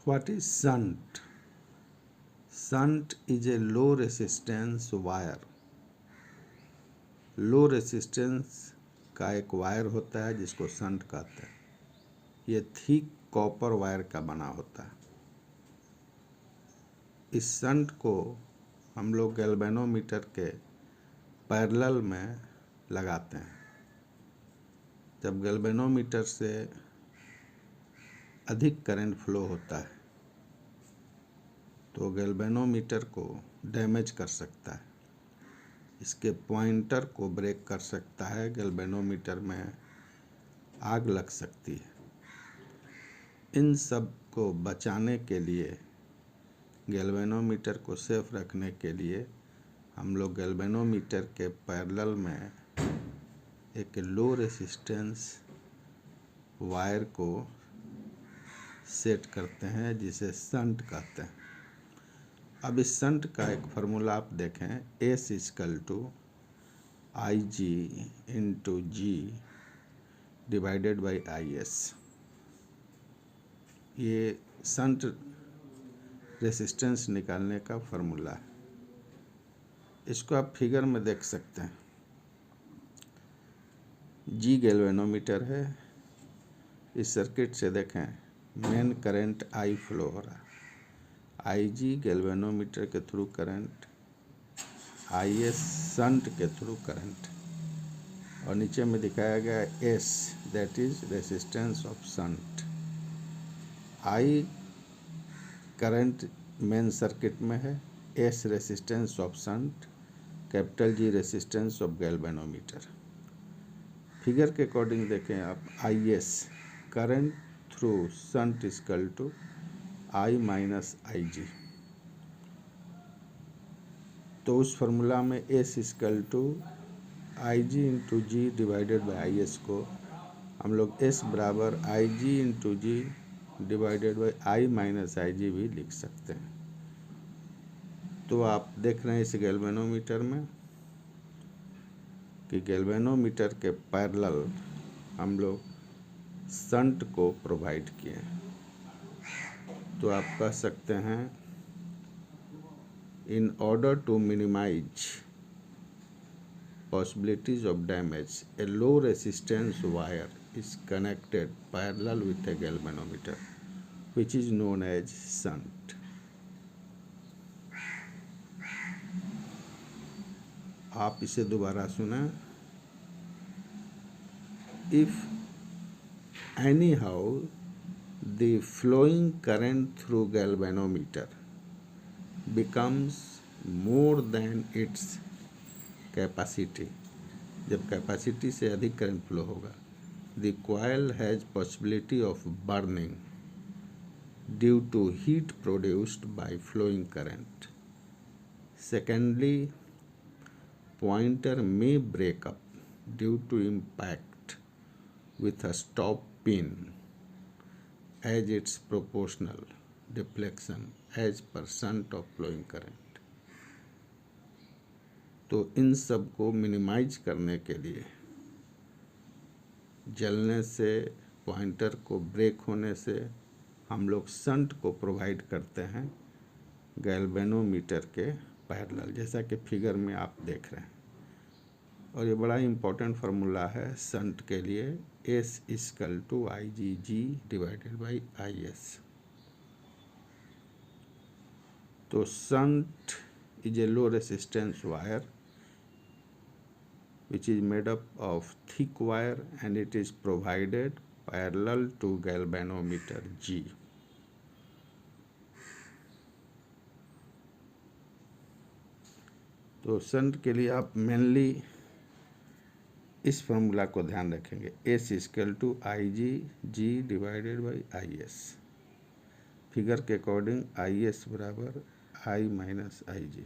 What is shunt? Shunt is a low resistance wire. Low resistance का एक wire होता है जिसको शंट कहते हैं। ये थिक कॉपर वायर का बना होता है। इस शंट को हम लोग गैल्वेनोमीटर के पैरेलल में लगाते हैं। जब गैल्वेनोमीटर से अधिक करंट फ्लो होता है तो गैल्वेनोमीटर को डैमेज कर सकता है, इसके पॉइंटर को ब्रेक कर सकता है, गैल्वेनोमीटर में आग लग सकती है। इन सब को बचाने के लिए, गैल्वेनोमीटर को सेफ रखने के लिए हम लोग गैल्वेनोमीटर के पैरेलल में एक लो रेसिस्टेंस वायर को सेट करते हैं जिसे शंट कहते हैं। अब इस शंट का एक फार्मूला आप देखें, S = IG × G divided by IS। ये शंट रेसिस्टेंस निकालने का फार्मूला है। इसको आप फिगर में देख सकते हैं। G गैल्वेनोमीटर है। इस सर्किट से देखें, मेन करंट I फ्लो हो रहा है। IG गैल्वेनोमीटर के थ्रू करंट, IS शंट के थ्रू करंट, और नीचे में दिखाया गया S, that is resistance of shunt. I current main circuit में है, S resistance of shunt, G resistance of galvanometer. Figure के अकॉर्डिंग देखें आप, IS current through shunt = I - IG। तो उस फार्मूला में S = IG × G divided by IS को हम लोग S बराबर IG × G divided by I - IG भी लिख सकते हैं। तो आप देख रहे हैं इस गैल्वेनोमीटर में कि गैल्वेनोमीटर के पैरेलल हम लोग शंट को प्रोवाइड किए हैं। तो आप कह सकते हैं, in order to minimize possibilities of damage, a low resistance wire is connected parallel with a galvanometer, which is known as shunt. आप इसे दोबारा सुना। If anyhow the flowing current through galvanometer becomes more than its capacity, जब capacity से अधिक current flow होगा, the coil has possibility of burning due to heat produced by flowing current. Secondly, pointer may break up due to impact with a stop pin as its proportional deflection as % of flowing current। तो इन सब को minimise करने के लिए, जलने से, pointer को break होने से हम लोग शंट को प्रोवाइड करते हैं गैल्वेनोमीटर के पैरेलल, जैसा कि फिगर में आप देख रहे हैं। और ये बड़ा इम्पोर्टेंट फार्मूला है शंट के लिए, S = IgG divided by IS। तो shunt is a low resistance wire which is made up of thick wire and it is provided parallel to galvanometer G। तो शंट के लिए आप मेनली इस formula को ध्यान रखेंगे, S = IgG divided by IS। Figure के अकॉर्डिंग IS बराबर I - IG।